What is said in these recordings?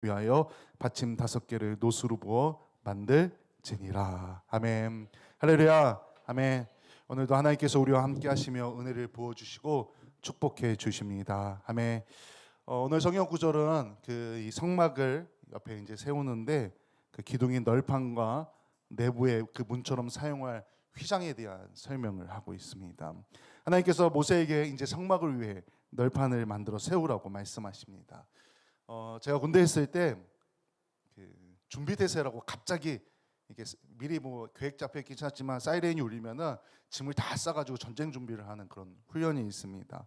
위하여 받침 5개를 노수로 부어 만들지니라. 아멘. 할렐루야. 아멘. 오늘도 하나님께서 우리와 함께 하시며 은혜를 부어 주시고 축복해 주십니다. 아멘. 오늘 성경 구절은 이 성막을 옆에 이제 세우는데 그 기둥인 널판과 내부의 그 문처럼 사용할 휘장에 대한 설명을 하고 있습니다. 하나님께서 모세에게 이제 성막을 위해 널판을 만들어 세우라고 말씀하십니다. 제가 군대에 있을 때 준비 대세라고 갑자기 이게 미리 뭐 계획 잡혀 있긴 하지만 사이렌이 울리면은 짐을 다 싸가지고 전쟁 준비를 하는 그런 훈련이 있습니다.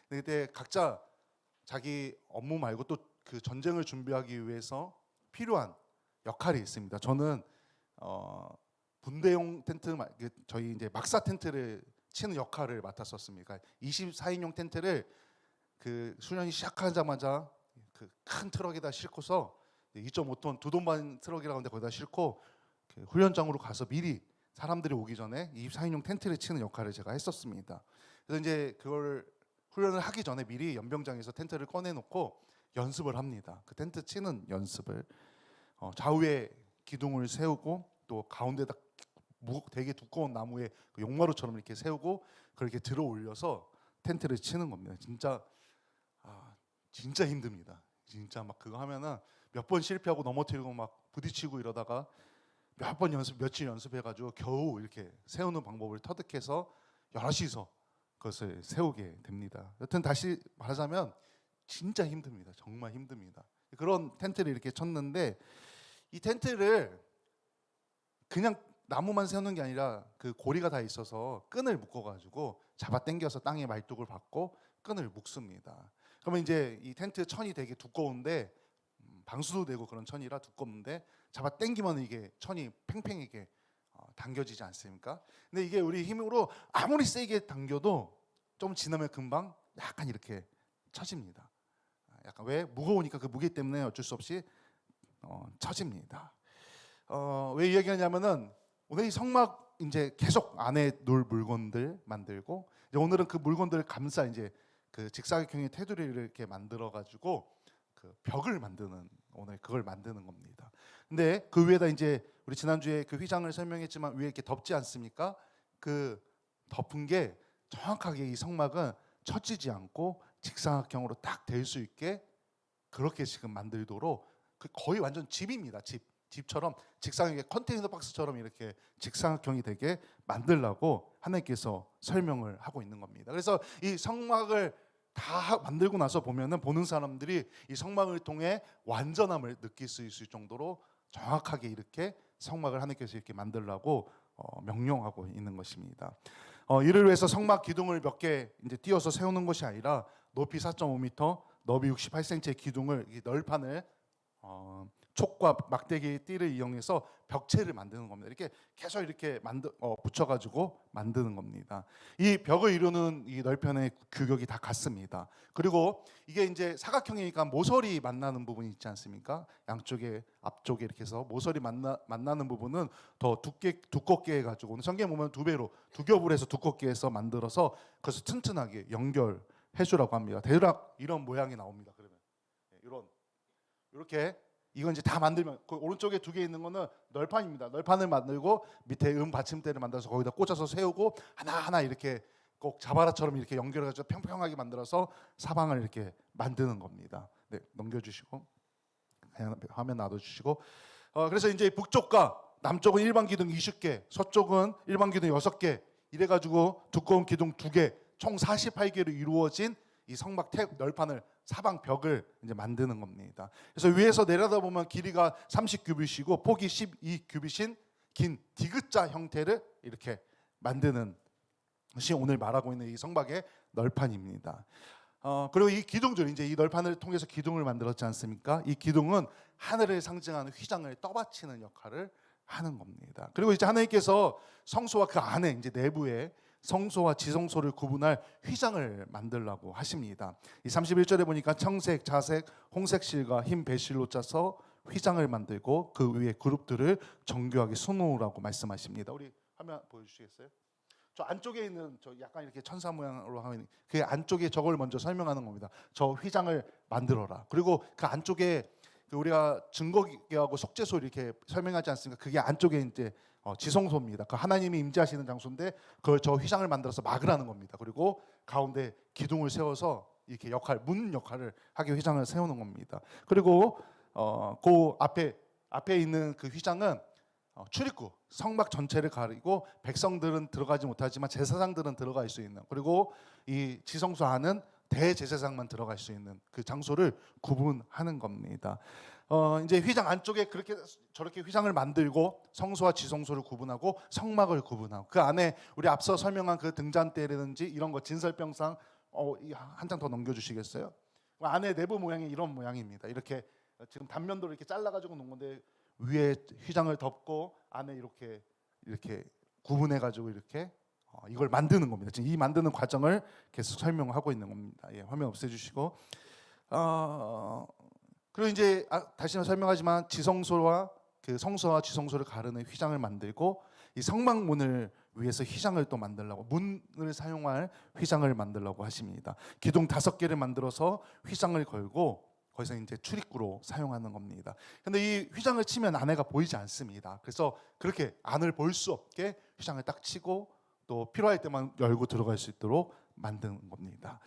근데 그때 각자 자기 업무 말고 또 그 전쟁을 준비하기 위해서 필요한 역할이 있습니다. 저는 분대용 텐트, 저희 이제 막사 텐트를 치는 역할을 맡았었습니다. 24인용 텐트를 그 훈련이 시작하자마자 그 큰 트럭에다 싣고서 2.5톤 2돈 반 트럭이라고 하는데 거기다 싣고 그 훈련장으로 가서 미리 사람들이 오기 전에 24인용 텐트를 치는 역할을 제가 했었습니다. 그래서 이제 그걸 훈련을 하기 전에 미리 연병장에서 텐트를 꺼내놓고 연습을 합니다. 그 텐트 치는 연습을 좌우에 기둥을 세우고 또 가운데다 되게 두꺼운 나무에 그 용마루처럼 이렇게 세우고 그렇게 들어 올려서 텐트를 치는 겁니다. 진짜 힘듭니다. 진짜 막 그거 하면은 몇 번 실패하고 넘어뜨리고 막 부딪히고 이러다가 며칠 연습해가지고 겨우 이렇게 세우는 방법을 터득해서 여럿이서 그것을 세우게 됩니다. 여튼 다시 말하자면 진짜 힘듭니다. 정말 힘듭니다. 그런 텐트를 이렇게 쳤는데 이 텐트를 그냥 나무만 세우는 게 아니라 그 고리가 다 있어서 끈을 묶어가지고 잡아당겨서 땅에 말뚝을 박고 끈을 묶습니다. 그러면 이제 이 텐트 천이 되게 두꺼운데 방수도 되고 그런 천이라 두껍는데 잡아당기면 이게 천이 팽팽하게 당겨지지 않습니까? 근데 이게 우리 힘으로 아무리 세게 당겨도 좀 지나면 금방 약간 이렇게 처집니다. 약간 왜? 무거우니까 그 무게 때문에 어쩔 수 없이 처집니다. 왜 이 얘기하냐면은 오늘 이 성막 이제 계속 안에 놓을 물건들 만들고 이제 오늘은 그 물건들을 감싸 이제 그 직사각형의 테두리를 이렇게 만들어 가지고 그 벽을 만드는 오늘 그걸 만드는 겁니다. 근데 그 위에다 이제 우리 지난주에 그 휘장을 설명했지만 위에 이렇게 덮지 않습니까? 그 덮은 게 정확하게 이 성막은 처지지 않고 직사각형으로 딱 될 수 있게 그렇게 지금 만들도록 거의 완전 집입니다. 집처럼 직사각형의 컨테이너 박스처럼 이렇게 직사각형이 되게 만들라고 하나님께서 설명을 하고 있는 겁니다. 그래서 이 성막을 다 만들고 나서 보면은 보는 사람들이 이 성막을 통해 완전함을 느낄 수 있을 정도로 정확하게 이렇게 성막을 하나님께서 이렇게 만들라고 명령하고 있는 것입니다. 이를 위해서 성막 기둥을 몇 개 이제 띄어서 세우는 것이 아니라 높이 4.5m, 너비 68cm의 기둥을 이 널판을 촉과 막대기 띠를 이용해서 벽체를 만드는 겁니다. 이렇게 계속 이렇게 붙여가지고 만드는 겁니다. 이 벽을 이루는 이 널판의 규격이 다 같습니다. 그리고 이게 이제 사각형이니까 모서리 만나는 부분이 있지 않습니까? 양쪽에 앞쪽에 이렇게 해서 모서리 만나는 부분은 더 두껍게 해가지고 오늘 성경 보면 2배로 두 겹을 해서 두껍게 해서 만들어서 그래서 튼튼하게 연결해주라고 합니다. 대략 이런 모양이 나옵니다. 그러면 이렇게 이건 이제 다 만들면 그 오른쪽에 2개 있는 거는 널판입니다. 널판을 만들고 밑에 받침대를 만들어서 거기다 꽂아서 세우고 하나하나 이렇게 꼭 자바라처럼 이렇게 연결해가지고 평평하게 만들어서 사방을 이렇게 만드는 겁니다. 네, 넘겨주시고 화면 놔둬주시고 그래서 이제 북쪽과 남쪽은 일반 기둥 20개, 서쪽은 일반 기둥 6개 이래가지고 두꺼운 기둥 2개, 총 48개로 이루어진 이 성막 널판을 사방 벽을 이제 만드는 겁니다. 그래서 위에서 내려다보면 길이가 30규빗이고 폭이 12규빗인 긴 디귿자 형태를 이렇게 만드는 것이 오늘 말하고 있는 이 성막의 널판입니다. 그리고 이 기둥들 이제 이 널판을 통해서 기둥을 만들었지 않습니까? 이 기둥은 하늘을 상징하는 휘장을 떠받치는 역할을 하는 겁니다. 그리고 이제 하나님께서 성소와 그 안에 이제 내부에 성소와 지성소를 구분할 휘장을 만들라고 하십니다. 이 31절에 보니까 청색, 자색, 홍색 실과 흰 배실로 짜서 휘장을 만들고 그 위에 그룹들을 정교하게 수놓으라고 말씀하십니다. 우리 화면 보여주시겠어요? 저 안쪽에 있는 저 약간 이렇게 천사 모양으로 하는 그 안쪽에 저걸 먼저 설명하는 겁니다. 저 휘장을 만들어라. 그리고 그 안쪽에 그 우리가 증거궤하고 속죄소 이렇게 설명하지 않습니까? 그게 안쪽에 이제 지성소입니다. 그 하나님이 임재하시는 장소인데 그걸 저 휘장을 만들어서 막으라는 겁니다. 그리고 가운데 기둥을 세워서 이렇게 문 역할을 하게 휘장을 세우는 겁니다. 그리고 그 앞에 있는 그 휘장은 출입구 성막 전체를 가리고 백성들은 들어가지 못하지만 제사장들은 들어갈 수 있는, 그리고 이 지성소 안은 대제사장만 들어갈 수 있는 그 장소를 구분하는 겁니다. 이제 휘장 안쪽에 저렇게 휘장을 만들고 성소와 지성소를 구분하고 성막을 구분하고, 그 안에 우리 앞서 설명한 그 등잔대라든지 이런 거 진설병상 한 장 더 넘겨주시겠어요? 그 안에 내부 모양이 이런 모양입니다. 이렇게 지금 단면도로 이렇게 잘라가지고 놓은 건데 위에 휘장을 덮고 안에 이렇게 구분해가지고 이렇게 이걸 만드는 겁니다. 지금 이 만드는 과정을 계속 설명하고 있는 겁니다. 예, 화면 없애주시고, 그리고 이제 다시 설명하지만 지성소와 그 성소와 지성소를 가르는 휘장을 만들고, 이 성막문을 위해서 휘장을 또 만들려고, 문을 사용할 휘장을 만들려고 하십니다. 기둥 5개를 만들어서 휘장을 걸고 거기서 이제 출입구로 사용하는 겁니다. 근데 이 휘장을 치면 안에가 보이지 않습니다. 그래서 그렇게 안을 볼 수 없게 휘장을 딱 치고 또 필요할 때만 열고 들어갈 수 있도록 만드는 겁니다.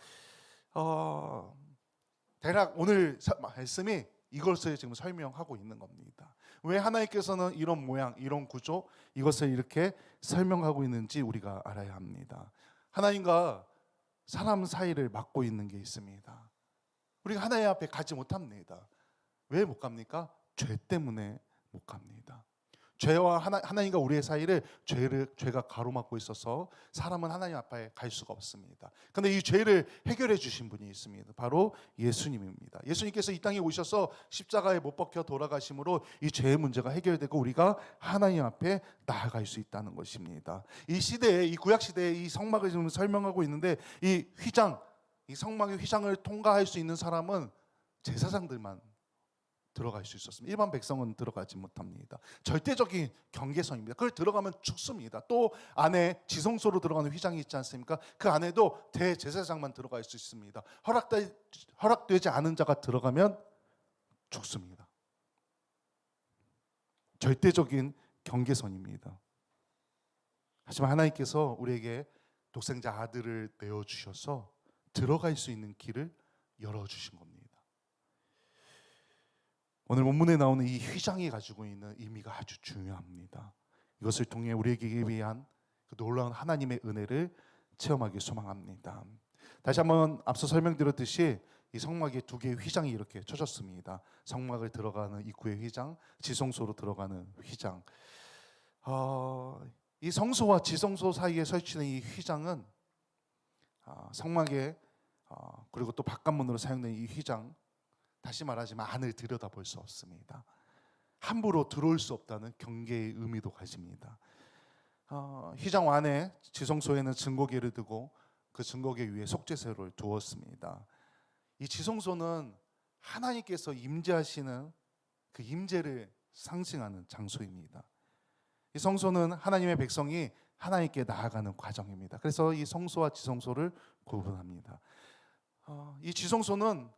대략 오늘 말씀이 이것을 지금 설명하고 있는 겁니다. 왜 하나님께서는 이런 모양, 이런 구조, 이것을 이렇게 설명하고 있는지 우리가 알아야 합니다. 하나님과 사람 사이를 막고 있는 게 있습니다. 우리가 하나님 앞에 가지 못합니다. 왜 못 갑니까? 죄 때문에 못 갑니다. 죄와 하나님과 우리의 사이를 죄가 가로막고 있어서 사람은 하나님 앞에 갈 수가 없습니다. 그런데 이 죄를 해결해 주신 분이 있습니다. 바로 예수님입니다. 예수님께서 이 땅에 오셔서 십자가에 못 박혀 돌아가심으로 이 죄의 문제가 해결되고 우리가 하나님 앞에 나아갈 수 있다는 것입니다. 이 시대에, 이 구약 시대에 이 성막을 지금 설명하고 있는데, 이 성막의 휘장을 통과할 수 있는 사람은 제사장들만 들어갈 수 있었습니다. 일반 백성은 들어가지 못합니다. 절대적인 경계선입니다. 그걸 들어가면 죽습니다. 또 안에 지성소로 들어가는 휘장이 있지 않습니까? 그 안에도 대제사장만 들어갈 수 있습니다. 허락되지 않은 자가 들어가면 죽습니다. 절대적인 경계선입니다. 하지만 하나님께서 우리에게 독생자 아들을 내어주셔서 들어갈 수 있는 길을 열어주신 겁니다. 오늘 본문에 나오는 이 휘장이 가지고 있는 의미가 아주 중요합니다. 이것을 통해 우리에게 위한 그 놀라운 하나님의 은혜를 체험하기 소망합니다. 다시 한번 앞서 설명드렸듯이 이 성막에 2개의 휘장이 이렇게 쳐졌습니다. 성막을 들어가는 입구의 휘장, 지성소로 들어가는 휘장. 이 성소와 지성소 사이에 설치된 이 휘장은 성막에 그리고 또 바깥문으로 사용된 이 휘장, 다시 말하지만 안을 들여다볼 수 없습니다. 함부로 들어올 수 없다는 경계의 의미도 가집니다. 휘장 안에 지성소에는 증거궤를 두고 그 증거궤 위에 속죄소를 두었습니다. 이 지성소는 하나님께서 임재하시는 그 임재를 상징하는 장소입니다. 이 성소는 하나님의 백성이 하나님께 나아가는 과정입니다. 그래서 이 성소와 지성소를 구분합니다. 이 지성소는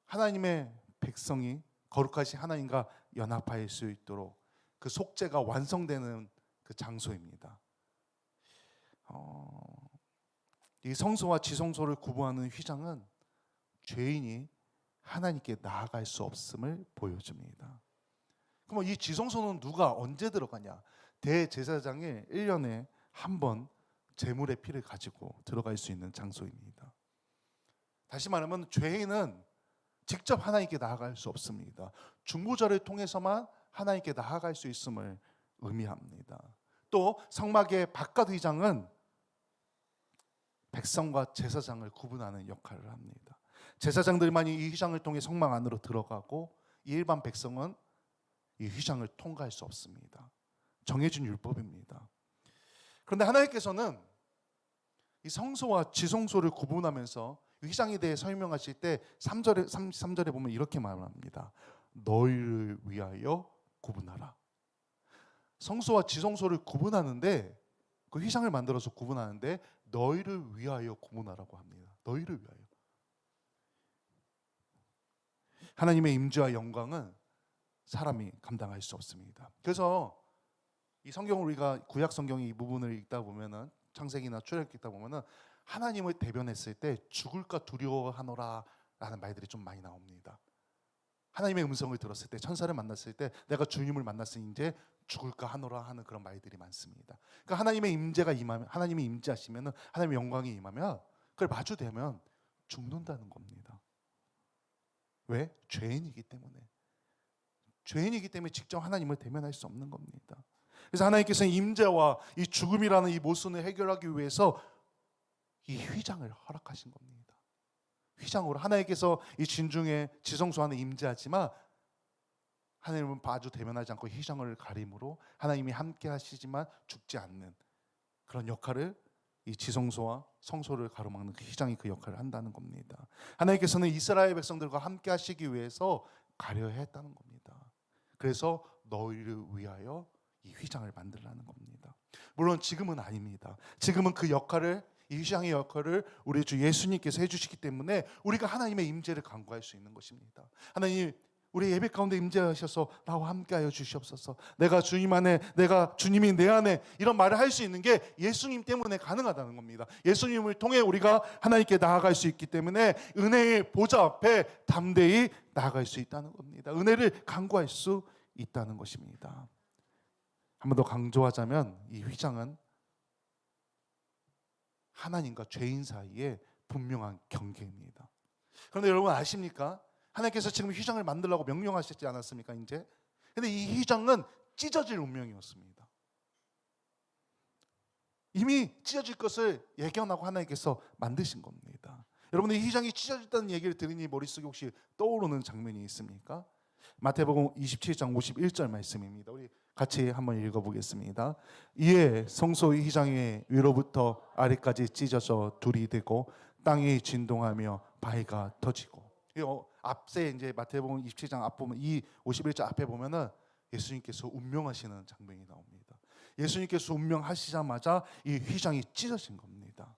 하나님의 백성이 거룩하신 하나님과 연합할 수 있도록 그 속죄가 완성되는 그 장소입니다. 이 성소와 지성소를 구분하는 휘장은 죄인이 하나님께 나아갈 수 없음을 보여줍니다. 그럼 이 지성소는 누가 언제 들어가냐? 대제사장이 1년에 한 번 제물의 피를 가지고 들어갈 수 있는 장소입니다. 다시 말하면 죄인은 직접 하나님께 나아갈 수 없습니다. 중보자를 통해서만 하나님께 나아갈 수 있음을 의미합니다. 또 성막의 바깥 휘장은 백성과 제사장을 구분하는 역할을 합니다. 제사장들만이 이 휘장을 통해 성막 안으로 들어가고 이 일반 백성은 이 휘장을 통과할 수 없습니다. 정해진 율법입니다. 그런데 하나님께서는 이 성소와 지성소를 구분하면서 휘장에 대해 설명하실 때 3절에 보면 이렇게 말합니다. 너희를 위하여 구분하라. 성소와 지성소를 구분하는데, 그 휘장을 만들어서 구분하는데 너희를 위하여 구분하라고 합니다. 너희를 위하여. 하나님의 임재와 영광은 사람이 감당할 수 없습니다. 그래서 이 성경을 우리가 구약 성경의 이 부분을 읽다 보면은 창세기나 출애굽 읽다 보면은 하나님을 대변했을 때 죽을까 두려워하노라 라는 말들이 좀 많이 나옵니다. 하나님의 음성을 들었을 때, 천사를 만났을 때, 내가 주님을 만났으니 이제 죽을까 하노라 하는 그런 말들이 많습니다. 그러니까 하나님의 임재가 임하면, 하나님이 임재하시면은, 하나님의 영광이 임하면 그걸 마주대면 죽는다는 겁니다. 왜? 죄인이기 때문에. 죄인이기 때문에 직접 하나님을 대면할 수 없는 겁니다. 그래서 하나님께서는 임재와 이 죽음이라는 이 모순을 해결하기 위해서 이 휘장을 허락하신 겁니다. 휘장으로 하나님께서 이 진중의 지성소 안에 임재하지만 하나님은 마주 대면하지 않고 휘장을 가림으로 하나님이 함께 하시지만 죽지 않는 그런 역할을 이 지성소와 성소를 가로막는 그 휘장이 그 역할을 한다는 겁니다. 하나님께서는 이스라엘 백성들과 함께 하시기 위해서 가려야 했다는 겁니다. 그래서 너희를 위하여 이 휘장을 만들라는 겁니다. 물론 지금은 아닙니다. 지금은 그 역할을, 이 휘장의 역할을 우리 주 예수님께서 해주시기 때문에 우리가 하나님의 임재를 간구할 수 있는 것입니다. 하나님, 우리 예배 가운데 임재하셔서 나와 함께하여 주시옵소서. 내가 주님 안에, 내가 주님이 내 안에, 이런 말을 할 수 있는 게 예수님 때문에 가능하다는 겁니다. 예수님을 통해 우리가 하나님께 나아갈 수 있기 때문에 은혜의 보좌 앞에 담대히 나아갈 수 있다는 겁니다. 은혜를 간구할 수 있다는 것입니다. 한 번 더 강조하자면 이 휘장은 하나님과 죄인 사이에 분명한 경계입니다. 그런데 여러분 아십니까? 하나님께서 지금 휘장을 만들라고 명령하셨지 않았습니까? 이제. 근데 이 휘장은 찢어질 운명이었습니다. 이미 찢어질 것을 예견하고 하나님께서 만드신 겁니다. 여러분들 이 휘장이 찢어졌다는 얘기를 들으니 머릿속에 혹시 떠오르는 장면이 있습니까? 마태복음 27장 51절 말씀입니다. 우리 같이 한번 읽어보겠습니다. 이에 성소의 휘장이 위로부터 아래까지 찢어져 둘이 되고 땅이 진동하며 바위가 터지고. 앞세 이제 마태복음 27장 앞 보면 이 51절 앞에 보면은 예수님께서 운명하시는 장면이 나옵니다. 예수님께서 운명하시자마자 이 휘장이 찢어진 겁니다.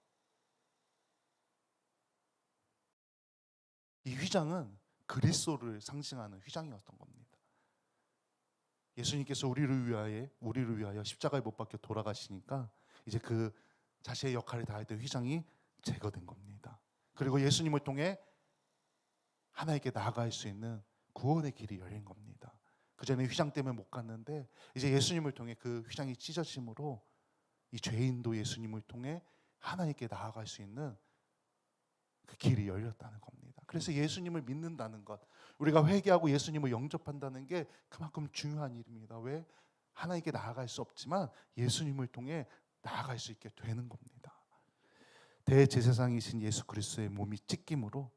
이 휘장은 그리스도를 상징하는 휘장이었던 겁니다. 예수님께서 우리를 위하여 십자가에 못 박혀 돌아가시니까 이제 그 자신의 역할을 다할 때 휘장이 제거된 겁니다. 그리고 예수님을 통해 하나님께 나아갈 수 있는 구원의 길이 열린 겁니다. 그전에 휘장 때문에 못 갔는데 이제 예수님을 통해 그 휘장이 찢어짐으로 이 죄인도 예수님을 통해 하나님께 나아갈 수 있는 그 길이 열렸다는 겁니다. 그래서 예수님을 믿는다는 것, 우리가 회개하고 예수님을 영접한다는 게 그만큼 중요한 일입니다. 왜? 하나님께 나아갈 수 없지만 예수님을 통해 나아갈 수 있게 되는 겁니다. 대제사장이신 예수 그리스도의 몸이 찢김으로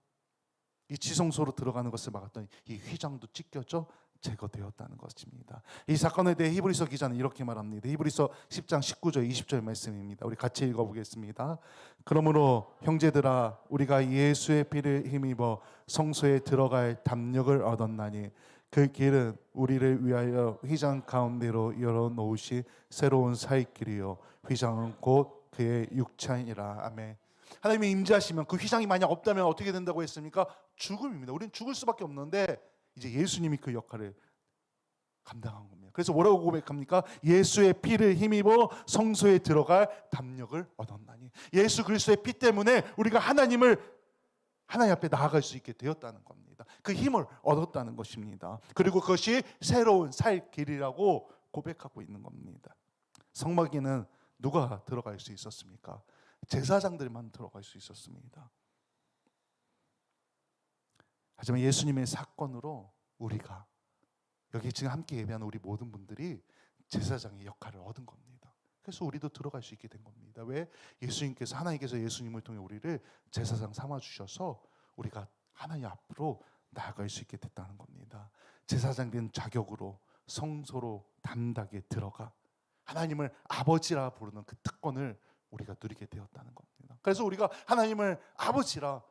이 지성소로 들어가는 것을 막았던 이 휘장도 찢겨져 제거되었다는 것입니다. 이 사건에 대해 히브리서 기자는 이렇게 말합니다. 히브리서 10장 19절 20절 말씀입니다. 우리 같이 읽어보겠습니다. 그러므로 형제들아 우리가 예수의 피를 힘입어 성소에 들어갈 담력을 얻었나니 그 길은 우리를 위하여 휘장 가운데로 열어놓으시 새로운 살 길이요 휘장은 곧 그의 육체이라. 아멘. 하나님이 임재하시면 그 휘장이 만약 없다면 어떻게 된다고 했습니까? 죽음입니다. 우리는 죽을 수밖에 없는데 이제 예수님이 그 역할을 감당한 겁니다. 그래서 뭐라고 고백합니까? 예수의 피를 힘입어 성소에 들어갈 담력을 얻었나니. 예수 그리스도의 피 때문에 우리가 하나님 앞에 나아갈 수 있게 되었다는 겁니다. 그 힘을 얻었다는 것입니다. 그리고 그것이 새로운 살 길이라고 고백하고 있는 겁니다. 성막에는 누가 들어갈 수 있었습니까? 제사장들만 들어갈 수 있었습니다. 하지만 예수님의 사건으로 우리가 여기 지금 함께 예배하는 우리 모든 분들이 제사장의 역할을 얻은 겁니다. 그래서 우리도 들어갈 수 있게 된 겁니다. 왜? 하나님께서 예수님을 통해 우리를 제사장 삼아 주셔서 우리가 하나님 앞으로 나아갈 수 있게 됐다는 겁니다. 제사장 된 자격으로 성소로 담대하게 들어가 하나님을 아버지라 부르는 그 특권을 우리가 누리게 되었다는 겁니다. 그래서 우리가 하나님을 아버지라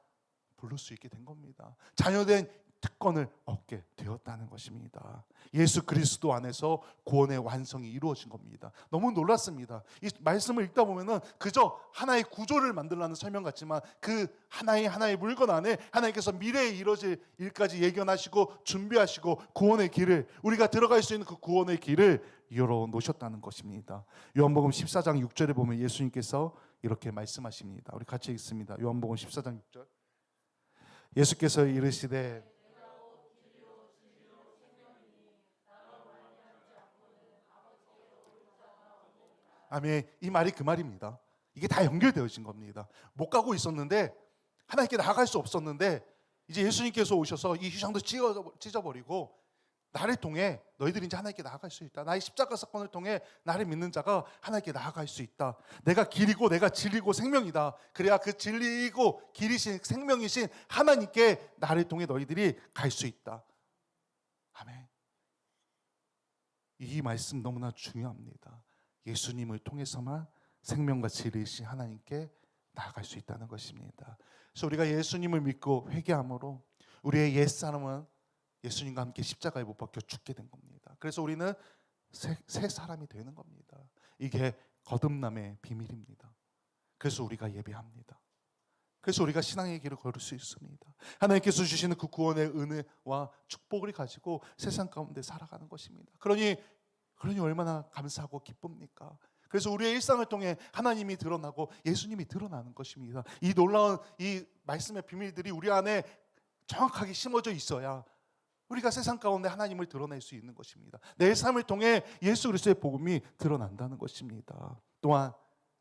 부를 수 있게 된 겁니다. 자녀된 특권을 얻게 되었다는 것입니다. 예수 그리스도 안에서 구원의 완성이 이루어진 겁니다. 너무 놀랐습니다. 이 말씀을 읽다 보면은 그저 하나의 구조를 만들라는 설명 같지만 그 하나의 물건 안에 하나님께서 미래에 이루어질 일까지 예견하시고 준비하시고 구원의 길을, 우리가 들어갈 수 있는 그 구원의 길을 열어 놓으셨다는 것입니다. 요한복음 14장 6절에 보면 예수님께서 이렇게 말씀하십니다. 우리 같이 읽습니다. 요한복음 14장 6절. 예수께서 이르시되 아멘. 이 말이 그 말입니다. 이게 다 연결되어진 겁니다. 못 가고 있었는데, 하나님께 나아갈 수 없었는데 이제 예수님께서 오셔서 이 휘장도 찢어버리고 나를 통해 너희들이 이제 하나님께 나아갈 수 있다. 나의 십자가 사건을 통해 나를 믿는 자가 하나님께 나아갈 수 있다. 내가 길이고 내가 진리고 생명이다. 그래야 그 진리이고 길이신 생명이신 하나님께 나를 통해 너희들이 갈 수 있다. 아멘. 이 말씀 너무나 중요합니다. 예수님을 통해서만 생명과 진리이신 하나님께 나아갈 수 있다는 것입니다. 그래서 우리가 예수님을 믿고 회개함으로 우리의 옛사람은 예수님과 함께 십자가에 못 박혀 죽게 된 겁니다. 그래서 우리는 새 사람이 되는 겁니다. 이게 거듭남의 비밀입니다. 그래서 우리가 예배합니다. 그래서 우리가 신앙의 길을 걸을 수 있습니다. 하나님께서 주시는 그 구원의 은혜와 축복을 가지고 세상 가운데 살아가는 것입니다. 그러니 얼마나 감사하고 기쁩니까? 그래서 우리의 일상을 통해 하나님이 드러나고 예수님이 드러나는 것입니다. 이 놀라운 이 말씀의 비밀들이 우리 안에 정확하게 심어져 있어야 우리가 세상 가운데 하나님을 드러낼 수 있는 것입니다. 내 삶을 통해 예수 그리스도의 복음이 드러난다는 것입니다. 또한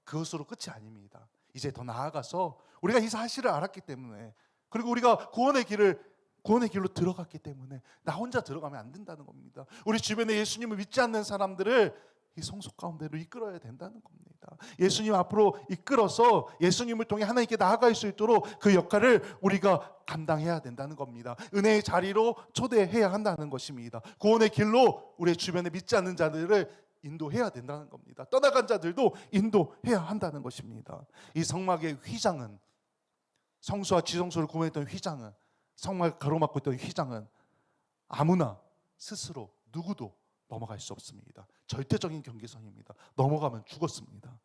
그것으로 끝이 아닙니다. 이제 더 나아가서 우리가 이 사실을 알았기 때문에, 그리고 우리가 구원의 길로 들어갔기 때문에 나 혼자 들어가면 안 된다는 겁니다. 우리 주변에 예수님을 믿지 않는 사람들을 이 성소 가운데로 이끌어야 된다는 겁니다. 예수님 앞으로 이끌어서 예수님을 통해 하나님께 나아갈 수 있도록 그 역할을 우리가 감당해야 된다는 겁니다. 은혜의 자리로 초대해야 한다는 것입니다. 구원의 길로 우리 주변에 믿지 않는 자들을 인도해야 된다는 겁니다. 떠나간 자들도 인도해야 한다는 것입니다. 이 성막의 휘장은, 성소와 지성소를 구분했던 휘장은, 성막을 가로막고 있던 휘장은 아무나 스스로 누구도 넘어갈 수 없습니다. 절대적인 경계선입니다. 넘어가면 죽었습니다.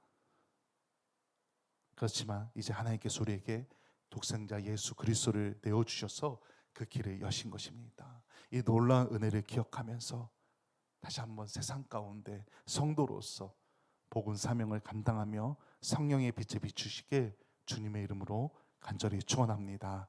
그렇지만 이제 하나님께서 우리에게 독생자 예수 그리스도를 내어주셔서 그 길을 여신 것입니다. 이 놀라운 은혜를 기억하면서 다시 한번 세상 가운데 성도로서 복음 사명을 감당하며 성령의 빛에 비추시길 주님의 이름으로 간절히 축원합니다.